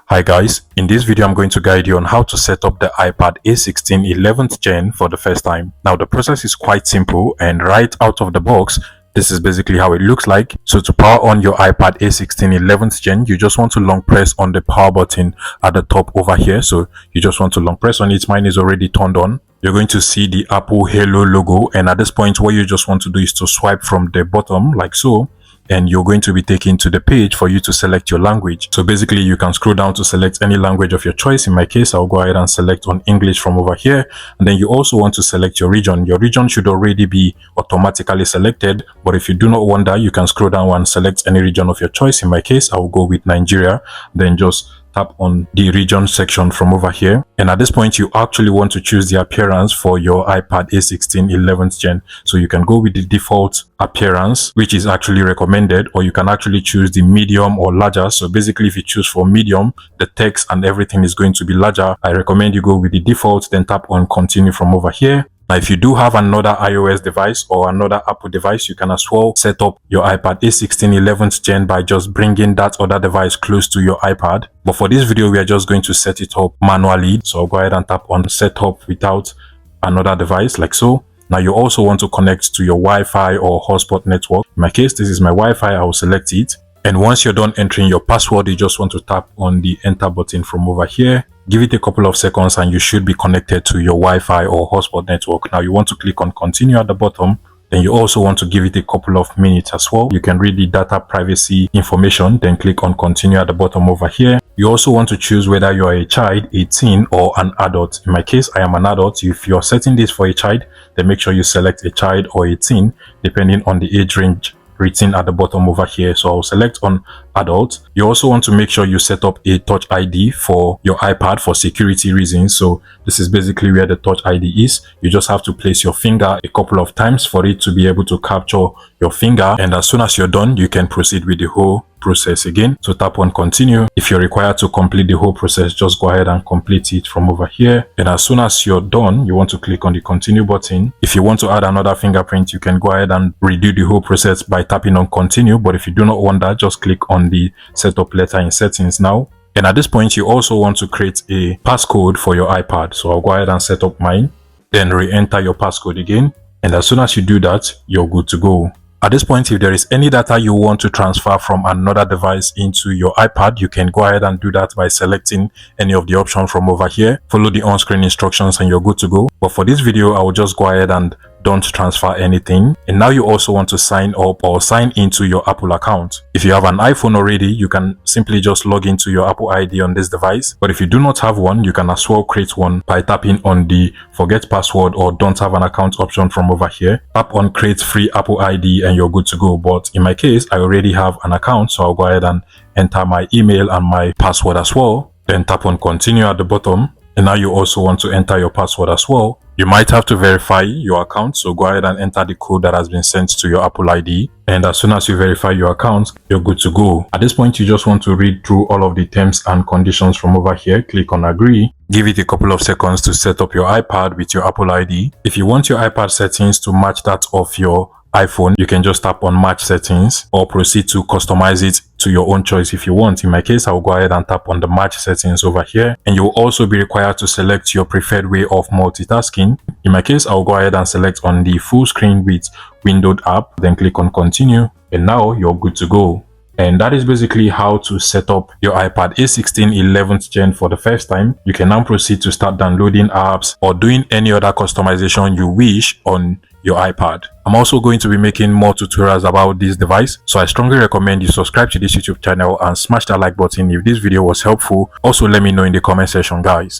Hi guys, in this video I'm going to guide you on how to set up the iPad A16 11th gen for the first time. Now the process is quite simple, and right out of the box this is basically how it looks like. So to power on your iPad A16 11th gen, you just want to long press on the power button at the top over here. So you just want to long press on it. Mine is already turned on. You're going to see the Apple Halo logo, and at this point what you just want to do is to swipe from the bottom like so, and you're going to be taken to the page for you to select your language. So basically you can scroll down to select any language of your choice. In my case, I'll go ahead and select on English from over here, and then you also want to select your region. Your region should already be automatically selected, but if you do not want that, you can scroll down and select any region of your choice. In my case, I'll go with Nigeria. Then just tap on the region section from over here, and at this point you actually want to choose the appearance for your iPad A16 11th gen. So you can go with the default appearance, which is actually recommended, or you can actually choose the medium or larger. So basically if you choose for medium, the text and everything is going to be larger. I recommend you go with the default, then tap on continue from over here. Now, if you do have another iOS device or another Apple device, you can as well set up your iPad A16 11th gen by just bringing that other device close to your iPad. But for this video, we are just going to set it up manually. So I'll go ahead and tap on setup without another device like so. Now you also want to connect to your Wi-Fi or hotspot network. In my case, this is my Wi-Fi. I will select it. And once you're done entering your password, you just want to tap on the enter button from over here. Give it a couple of seconds and you should be connected to your Wi-Fi or hotspot network. Now you want to click on continue at the bottom. Then you also want to give it a couple of minutes as well. You can read the data privacy information, then click on continue at the bottom over here. You also want to choose whether you are a child, a teen, or an adult. In my case, I am an adult. If you're setting this for a child, then make sure you select a child or a teen, depending on the age range written at the bottom over here. So I'll select on adult. You also want to make sure you set up a touch ID for your iPad for security reasons. So this is basically where the touch ID is. You just have to place your finger a couple of times for it to be able to capture your finger, and as soon as you're done, you can proceed with the whole process again. So tap on continue. If you're required to complete the whole process, just go ahead and complete it from over here, and as soon as you're done, you want to click on the continue button. If you want to add another fingerprint, you can go ahead and redo the whole process by tapping on continue, but if you do not want that, just click on the setup letter in settings now. And at this point, you also want to create a passcode for your iPad. So I'll go ahead and set up mine, then re-enter your passcode again, and as soon as you do that, you're good to go. At this point, if there is any data you want to transfer from another device into your iPad, you can go ahead and do that by selecting any of the options from over here. Follow the on-screen instructions and you're good to go. But for this video, I will just go ahead and don't transfer anything. And now you also want to sign up or sign into your Apple account. If you have an iPhone already, you can simply just log into your Apple ID on this device. But if you do not have one, you can as well create one by tapping on the forget password or don't have an account option from over here. Tap on create free Apple ID and you're good to go. But in my case, I already have an account, so I'll go ahead and enter my email and my password as well. Then tap on continue at the bottom. And now you also want to enter your password as well. You might have to verify your account, so go ahead and enter the code that has been sent to your Apple ID. And as soon as you verify your account, you're good to go. At this point, you just want to read through all of the terms and conditions from over here. Click on agree. Give it a couple of seconds to set up your iPad with your Apple ID. If you want your iPad settings to match that of your iPhone, you can just tap on match settings or proceed to customize it to your own choice if you want. In my case, I will go ahead and tap on the match settings over here, and you will also be required to select your preferred way of multitasking. In my case, I will go ahead and select on the full screen with windowed app, then click on continue, and now you're good to go. And that is basically how to set up your iPad A16 11th gen for the first time. You can now proceed to start downloading apps or doing any other customization you wish on your iPad. I'm also going to be making more tutorials about this device, so I strongly recommend you subscribe to this YouTube channel and smash that like button if this video was helpful. Also, let me know in the comment section, guys.